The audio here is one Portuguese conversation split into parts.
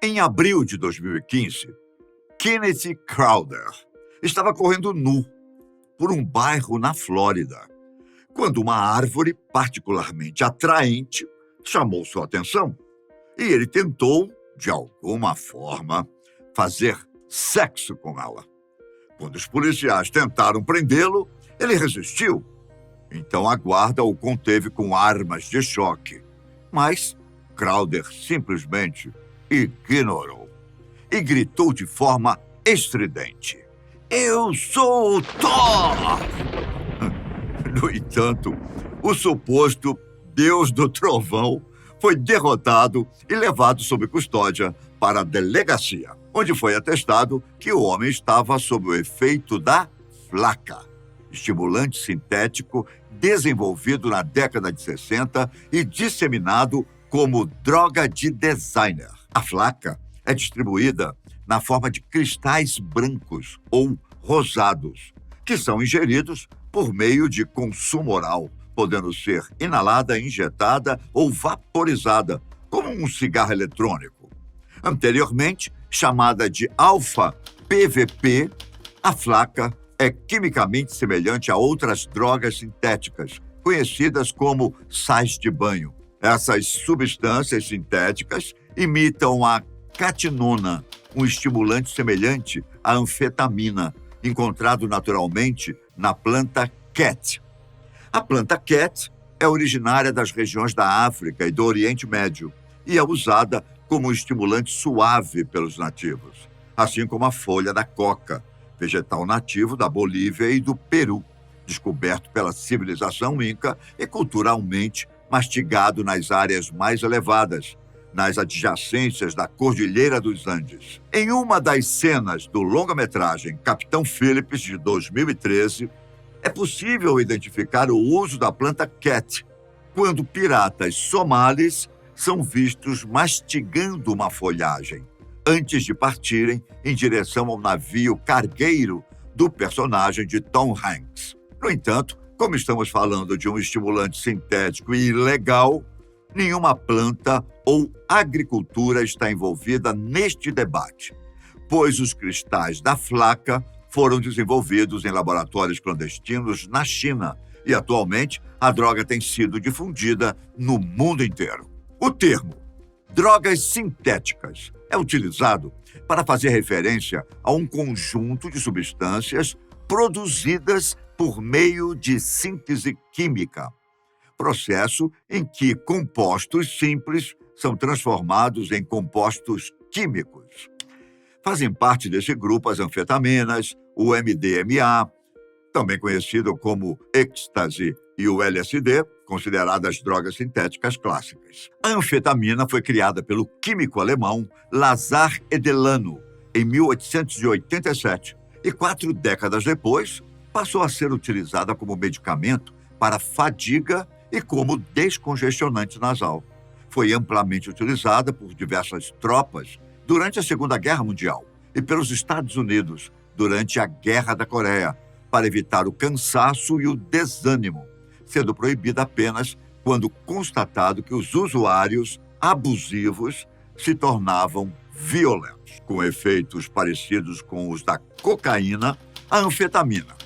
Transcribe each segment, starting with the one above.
Em abril de 2015, Kenneth Crowder estava correndo nu por um bairro na Flórida, quando uma árvore particularmente atraente chamou sua atenção e ele tentou, de alguma forma, fazer sexo com ela. Quando os policiais tentaram prendê-lo, ele resistiu. Então a guarda o conteve com armas de choque. Mas Crowder simplesmente ignorou e gritou de forma estridente: "Eu sou o Thor!" No entanto, o suposto Deus do Trovão foi derrotado e levado sob custódia para a delegacia, onde foi atestado que o homem estava sob o efeito da flaca, estimulante sintético desenvolvido na década de 60 e disseminado como droga de designer. A flaca é distribuída na forma de cristais brancos ou rosados, que são ingeridos por meio de consumo oral, podendo ser inalada, injetada ou vaporizada, como um cigarro eletrônico. Anteriormente, chamada de alfa-PVP, a flaca é quimicamente semelhante a outras drogas sintéticas, conhecidas como sais de banho. Essas substâncias sintéticas imitam a catinona, um estimulante semelhante à anfetamina, encontrado naturalmente na planta cat. A planta cat é originária das regiões da África e do Oriente Médio e é usada como um estimulante suave pelos nativos, assim como a folha da coca, vegetal nativo da Bolívia e do Peru, descoberto pela civilização inca e culturalmente mastigado nas áreas mais elevadas, nas adjacências da Cordilheira dos Andes. Em uma das cenas do longa-metragem Capitão Phillips, de 2013, é possível identificar o uso da planta cat, quando piratas somalis são vistos mastigando uma folhagem, antes de partirem em direção ao navio cargueiro do personagem de Tom Hanks. No entanto, como estamos falando de um estimulante sintético e ilegal, nenhuma planta ou agricultura está envolvida neste debate, pois os cristais da flaca foram desenvolvidos em laboratórios clandestinos na China e, atualmente, a droga tem sido difundida no mundo inteiro. O termo drogas sintéticas é utilizado para fazer referência a um conjunto de substâncias produzidas por meio de síntese química, processo em que compostos simples são transformados em compostos químicos. Fazem parte desse grupo as anfetaminas, o MDMA, também conhecido como êxtase, e o LSD, consideradas drogas sintéticas clássicas. A anfetamina foi criada pelo químico alemão Lazar Edelano em 1887 e 4 décadas depois passou a ser utilizada como medicamento para fadiga e como descongestionante nasal. Foi amplamente utilizada por diversas tropas durante a Segunda Guerra Mundial e pelos Estados Unidos durante a Guerra da Coreia, para evitar o cansaço e o desânimo, sendo proibida apenas quando constatado que os usuários abusivos se tornavam violentos. Com efeitos parecidos com os da cocaína, a anfetamina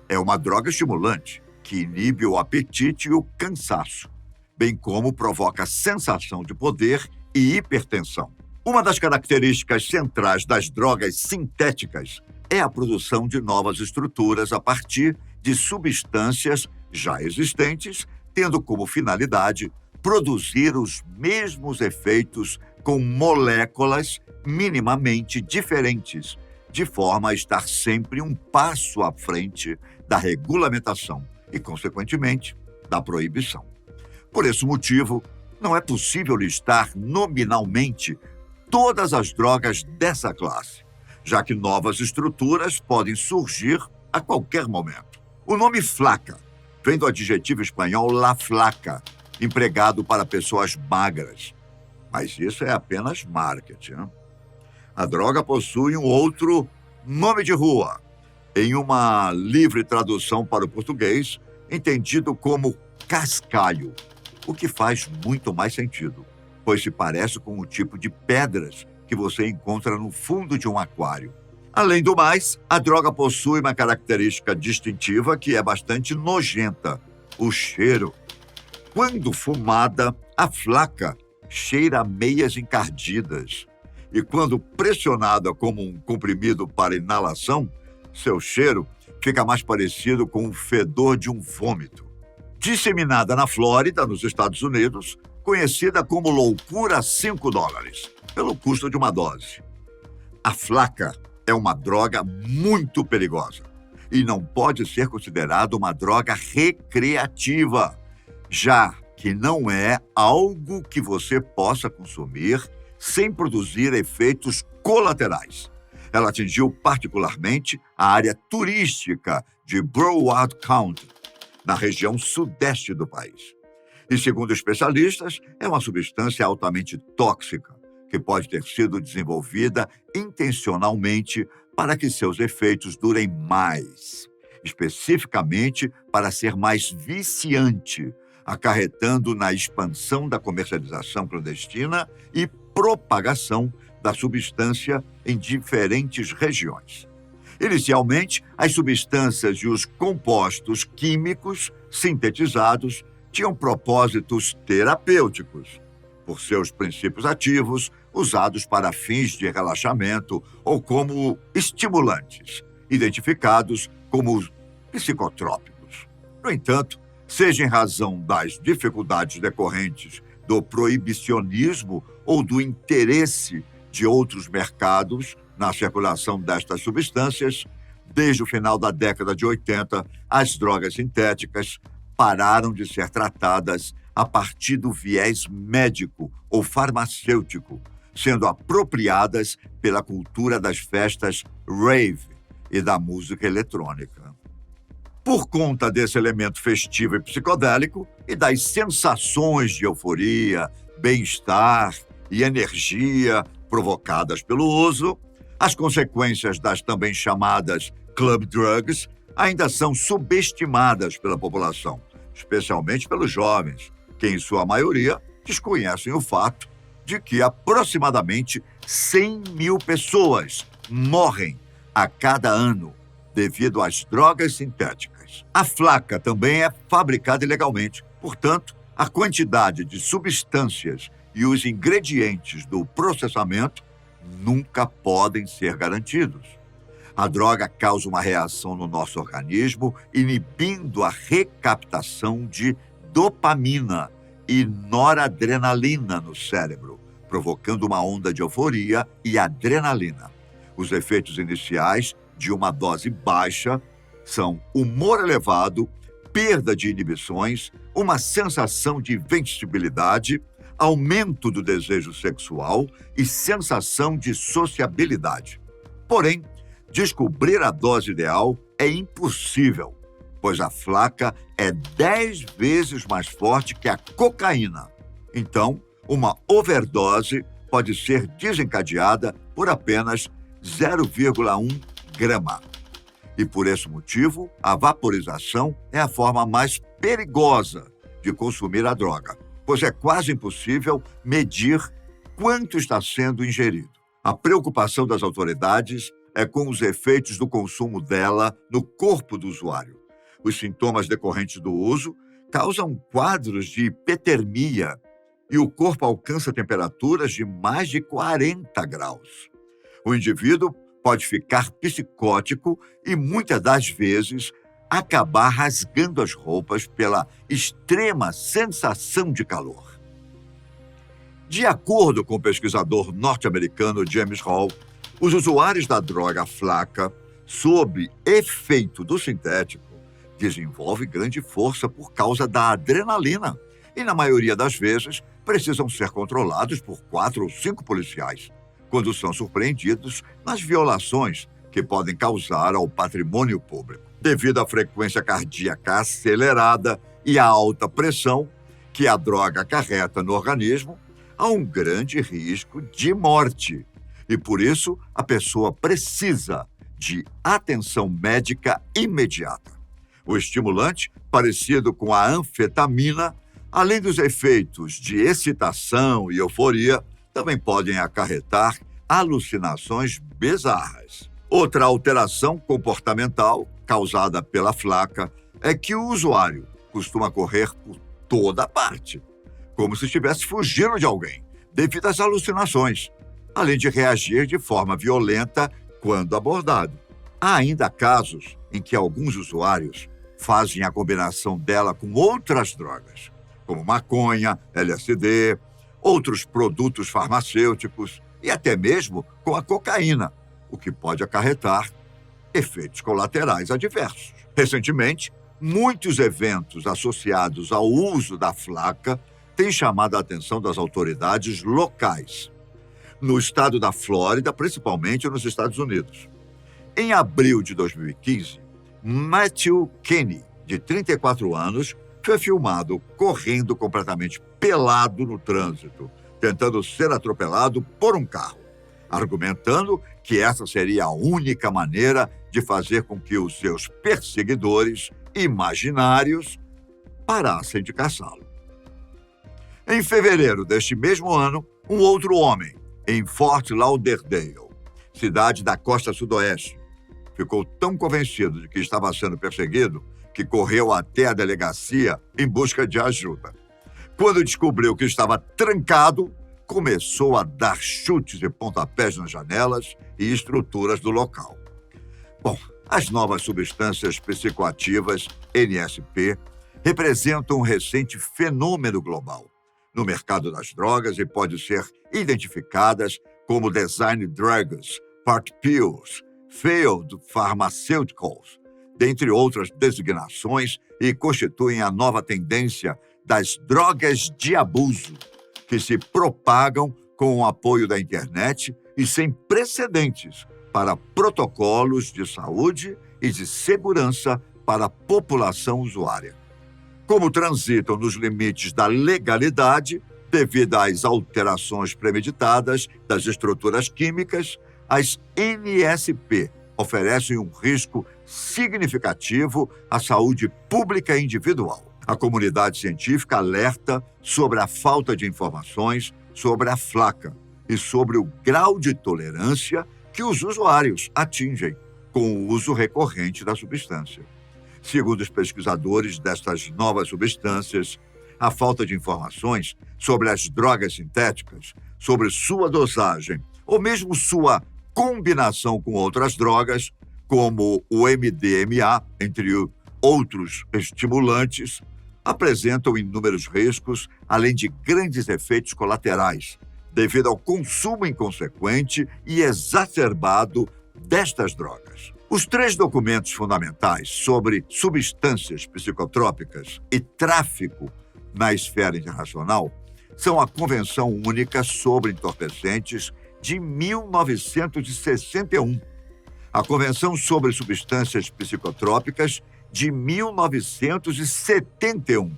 é uma droga estimulante que inibe o apetite e o cansaço, bem como provoca sensação de poder e hipertensão. Uma das características centrais das drogas sintéticas é a produção de novas estruturas a partir de substâncias já existentes, tendo como finalidade produzir os mesmos efeitos com moléculas minimamente diferentes, de forma a estar sempre um passo à frente da regulamentação e, consequentemente, da proibição. Por esse motivo, não é possível listar nominalmente todas as drogas dessa classe, já que novas estruturas podem surgir a qualquer momento. O nome flaca vem do adjetivo espanhol la flaca, empregado para pessoas magras. Mas isso é apenas marketing, né? A droga possui um outro nome de rua, em uma livre tradução para o português, entendido como cascalho, o que faz muito mais sentido, pois se parece com o tipo de pedras que que você encontra no fundo de um aquário. Além do mais, a droga possui uma característica distintiva que é bastante nojenta: o cheiro. Quando fumada, a flaca cheira a meias encardidas. E quando pressionada como um comprimido para inalação, seu cheiro fica mais parecido com o fedor de um vômito. Disseminada na Flórida, nos Estados Unidos, conhecida como loucura $5, pelo custo de uma dose. A flaca é uma droga muito perigosa e não pode ser considerada uma droga recreativa, já que não é algo que você possa consumir sem produzir efeitos colaterais. Ela atingiu particularmente a área turística de Broward County, na região sudeste do país. E, segundo especialistas, é uma substância altamente tóxica, que pode ter sido desenvolvida intencionalmente para que seus efeitos durem mais, especificamente para ser mais viciante, acarretando na expansão da comercialização clandestina e propagação da substância em diferentes regiões. Inicialmente, as substâncias e os compostos químicos sintetizados tinham propósitos terapêuticos, por seus princípios ativos, usados para fins de relaxamento ou como estimulantes, identificados como psicotrópicos. No entanto, seja em razão das dificuldades decorrentes do proibicionismo ou do interesse de outros mercados na circulação destas substâncias, desde o final da década de 80, as drogas sintéticas pararam de ser tratadas a partir do viés médico ou farmacêutico, sendo apropriadas pela cultura das festas rave e da música eletrônica. Por conta desse elemento festivo e psicodélico e das sensações de euforia, bem-estar e energia provocadas pelo uso, as consequências das também chamadas club drugs ainda são subestimadas pela população, especialmente pelos jovens, que em sua maioria desconhecem o fato de que aproximadamente 100 mil pessoas morrem a cada ano devido às drogas sintéticas. A flaca também é fabricada ilegalmente, portanto, a quantidade de substâncias e os ingredientes do processamento nunca podem ser garantidos. A droga causa uma reação no nosso organismo, inibindo a recaptação de dopamina e noradrenalina no cérebro, provocando uma onda de euforia e adrenalina. Os efeitos iniciais de uma dose baixa são humor elevado, perda de inibições, uma sensação de invencibilidade, aumento do desejo sexual e sensação de sociabilidade. Porém, descobrir a dose ideal é impossível, pois a flaca é 10 vezes mais forte que a cocaína. Então, uma overdose pode ser desencadeada por apenas 0,1 grama. E por esse motivo, a vaporização é a forma mais perigosa de consumir a droga, pois é quase impossível medir quanto está sendo ingerido. A preocupação das autoridades é com os efeitos do consumo dela no corpo do usuário. Os sintomas decorrentes do uso causam quadros de hipertermia e o corpo alcança temperaturas de mais de 40 graus. O indivíduo pode ficar psicótico e, muitas das vezes, acabar rasgando as roupas pela extrema sensação de calor. De acordo com o pesquisador norte-americano James Hall, os usuários da droga flaca, sob efeito do sintético, desenvolvem grande força por causa da adrenalina e, na maioria das vezes, precisam ser controlados por 4 ou 5 policiais, quando são surpreendidos nas violações que podem causar ao patrimônio público, devido à frequência cardíaca acelerada e à alta pressão que a droga acarreta no organismo. Há um grande risco de morte e, por isso, a pessoa precisa de atenção médica imediata. O estimulante, parecido com a anfetamina, além dos efeitos de excitação e euforia, também podem acarretar alucinações bizarras. Outra alteração comportamental causada pela flaca é que o usuário costuma correr por toda parte, como se estivesse fugindo de alguém, devido às alucinações, além de reagir de forma violenta quando abordado. Há ainda casos em que alguns usuários fazem a combinação dela com outras drogas, como maconha, LSD, outros produtos farmacêuticos e até mesmo com a cocaína, o que pode acarretar efeitos colaterais adversos. Recentemente, muitos eventos associados ao uso da flaca têm chamado a atenção das autoridades locais, no estado da Flórida, principalmente nos Estados Unidos. Em abril de 2015, Matthew Kenny, de 34 anos, foi filmado correndo completamente pelado no trânsito, tentando ser atropelado por um carro, argumentando que essa seria a única maneira de fazer com que os seus perseguidores imaginários parassem de caçá-lo. Em fevereiro deste mesmo ano, um outro homem, em Fort Lauderdale, cidade da costa sudoeste, ficou tão convencido de que estava sendo perseguido que correu até a delegacia em busca de ajuda. Quando descobriu que estava trancado, começou a dar chutes e pontapés nas janelas e estruturas do local. Bom, as novas substâncias psicoativas, NSP, representam um recente fenômeno global no mercado das drogas e podem ser identificadas como design drugs, part pills, failed pharmaceuticals, dentre outras designações, e constituem a nova tendência das drogas de abuso, que se propagam com o apoio da internet e sem precedentes para protocolos de saúde e de segurança para a população usuária. Como transitam nos limites da legalidade, devido às alterações premeditadas das estruturas químicas, as NSP oferecem um risco significativo à saúde pública individual. A comunidade científica alerta sobre a falta de informações sobre a flaca e sobre o grau de tolerância que os usuários atingem com o uso recorrente da substância. Segundo os pesquisadores destas novas substâncias, a falta de informações sobre as drogas sintéticas, sobre sua dosagem ou mesmo sua combinação com outras drogas, como o MDMA, entre outros estimulantes, apresentam inúmeros riscos, além de grandes efeitos colaterais, devido ao consumo inconsequente e exacerbado destas drogas. Os 3 documentos fundamentais sobre substâncias psicotrópicas e tráfico na esfera internacional são a Convenção Única sobre Entorpecentes de 1961, a Convenção sobre Substâncias Psicotrópicas de 1971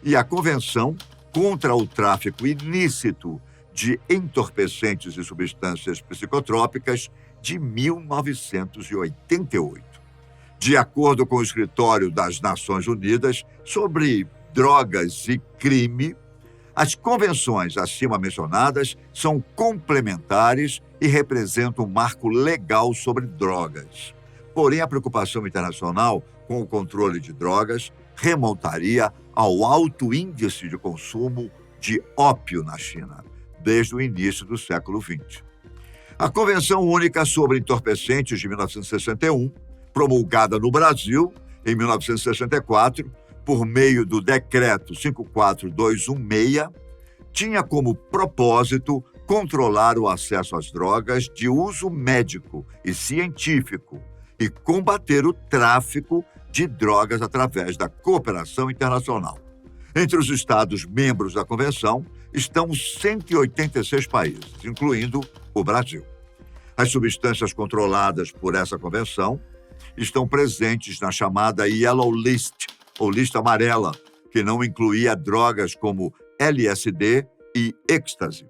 e a Convenção contra o Tráfico Ilícito de Entorpecentes e Substâncias Psicotrópicas de 1988. De acordo com o Escritório das Nações Unidas sobre Drogas e Crime, as convenções acima mencionadas são complementares e representam um marco legal sobre drogas. Porém, a preocupação internacional com o controle de drogas remontaria ao alto índice de consumo de ópio na China, desde o início do século XX. A Convenção Única sobre Entorpecentes de 1961, promulgada no Brasil em 1964, por meio do Decreto 54216, tinha como propósito controlar o acesso às drogas de uso médico e científico e combater o tráfico de drogas através da cooperação internacional. Entre os Estados membros da Convenção estão 186 países, incluindo o Brasil. As substâncias controladas por essa Convenção estão presentes na chamada Yellow List, ou lista amarela, que não incluía drogas como LSD e êxtase.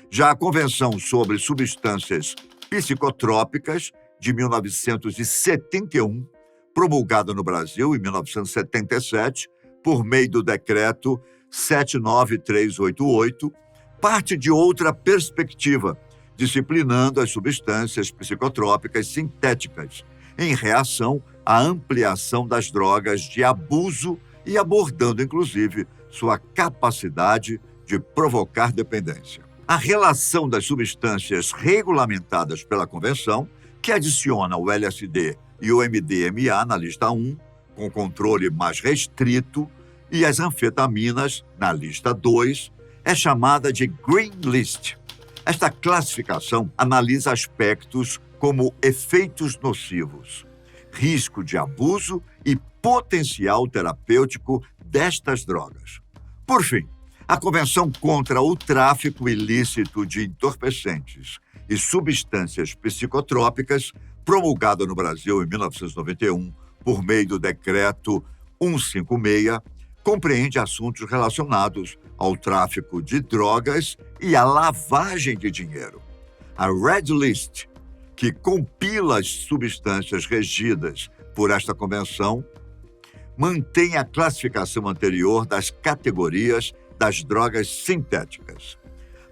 Já a Convenção sobre Substâncias Psicotrópicas, de 1971, promulgada no Brasil em 1977, por meio do Decreto 79388, parte de outra perspectiva, disciplinando as substâncias psicotrópicas sintéticas, em reação à ampliação das drogas de abuso e abordando, inclusive, sua capacidade de provocar dependência. A relação das substâncias regulamentadas pela Convenção, que adiciona o LSD e o MDMA na lista 1, com controle mais restrito, e as anfetaminas na lista 2, é chamada de Green List. Esta classificação analisa aspectos como efeitos nocivos, risco de abuso e potencial terapêutico destas drogas. Por fim, a Convenção contra o Tráfico Ilícito de Entorpecentes e Substâncias Psicotrópicas, promulgada no Brasil em 1991 por meio do Decreto 156, compreende assuntos relacionados ao tráfico de drogas e à lavagem de dinheiro. A Red List, que compila as substâncias regidas por esta convenção, mantém a classificação anterior das categorias das drogas sintéticas.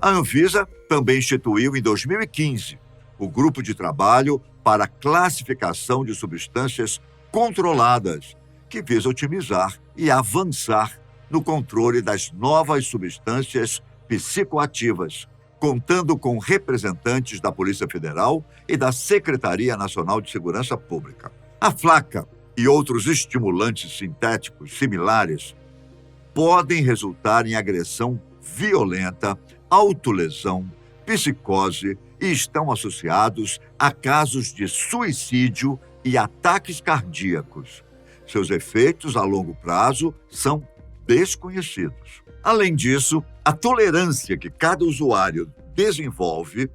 A Anvisa também instituiu em 2015 o Grupo de Trabalho para a Classificação de Substâncias Controladas, que visa otimizar e avançar no controle das novas substâncias psicoativas, contando com representantes da Polícia Federal e da Secretaria Nacional de Segurança Pública. A flaca e outros estimulantes sintéticos similares podem resultar em agressão violenta, autolesão, psicose e estão associados a casos de suicídio e ataques cardíacos. Seus efeitos a longo prazo são desconhecidos. Além disso, a tolerância que cada usuário desenvolve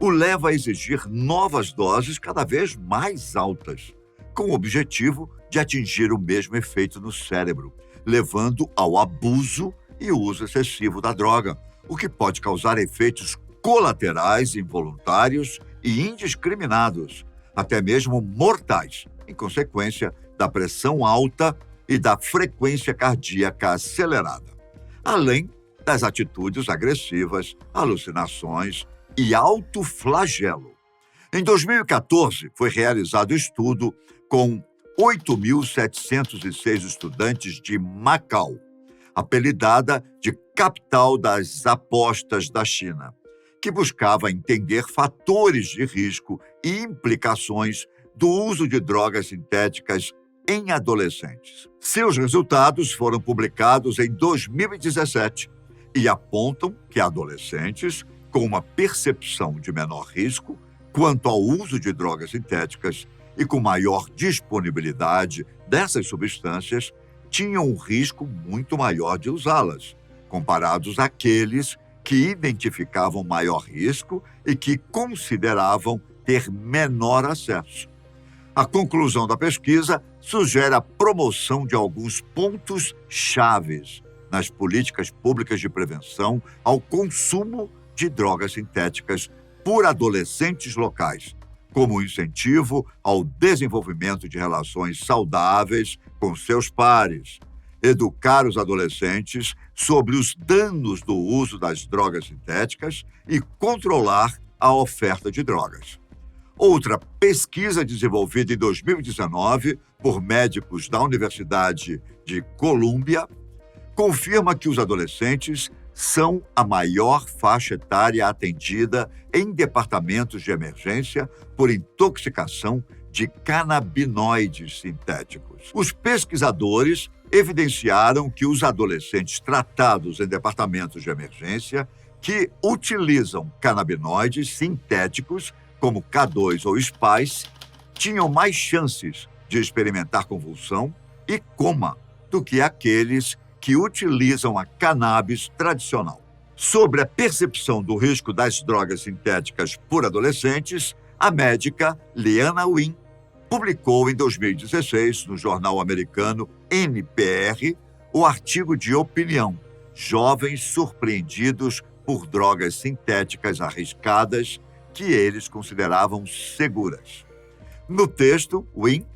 o leva a exigir novas doses cada vez mais altas, com o objetivo de atingir o mesmo efeito no cérebro, levando ao abuso e uso excessivo da droga, o que pode causar efeitos colaterais involuntários e indiscriminados, até mesmo mortais, em consequência da pressão alta e da frequência cardíaca acelerada, além das atitudes agressivas, alucinações e autoflagelo. Em 2014, foi realizado estudo com 8.706 estudantes de Macau, apelidada de capital das apostas da China, que buscava entender fatores de risco e implicações do uso de drogas sintéticas em adolescentes. Seus resultados foram publicados em 2017 e apontam que adolescentes com uma percepção de menor risco quanto ao uso de drogas sintéticas e com maior disponibilidade dessas substâncias tinham um risco muito maior de usá-las, comparados àqueles que identificavam maior risco e que consideravam ter menor acesso. A conclusão da pesquisa sugere a promoção de alguns pontos chaves nas políticas públicas de prevenção ao consumo de drogas sintéticas por adolescentes locais, como incentivo ao desenvolvimento de relações saudáveis com seus pares, educar os adolescentes sobre os danos do uso das drogas sintéticas e controlar a oferta de drogas. Outra pesquisa desenvolvida em 2019 por médicos da Universidade de Colômbia confirma que os adolescentes são a maior faixa etária atendida em departamentos de emergência por intoxicação de canabinoides sintéticos. Os pesquisadores evidenciaram que os adolescentes tratados em departamentos de emergência que utilizam canabinoides sintéticos, como K2 ou Spice, tinham mais chances de experimentar convulsão e coma do que aqueles que utilizam a cannabis tradicional. Sobre a percepção do risco das drogas sintéticas por adolescentes, a médica Leana Wen publicou em 2016, no jornal americano NPR, o artigo de opinião Jovens surpreendidos por drogas sintéticas arriscadas que eles consideravam seguras. No texto, Wen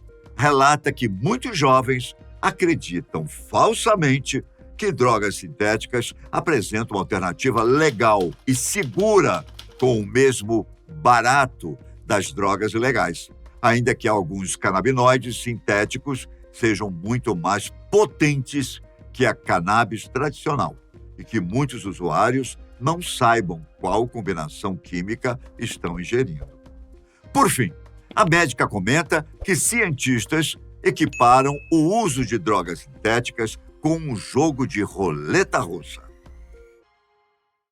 relata que muitos jovens acreditam falsamente que drogas sintéticas apresentam uma alternativa legal e segura com o mesmo barato das drogas legais, ainda que alguns canabinoides sintéticos sejam muito mais potentes que a cannabis tradicional e que muitos usuários não saibam qual combinação química estão ingerindo. Por fim, a médica comenta que cientistas equiparam o uso de drogas sintéticas com um jogo de roleta russa.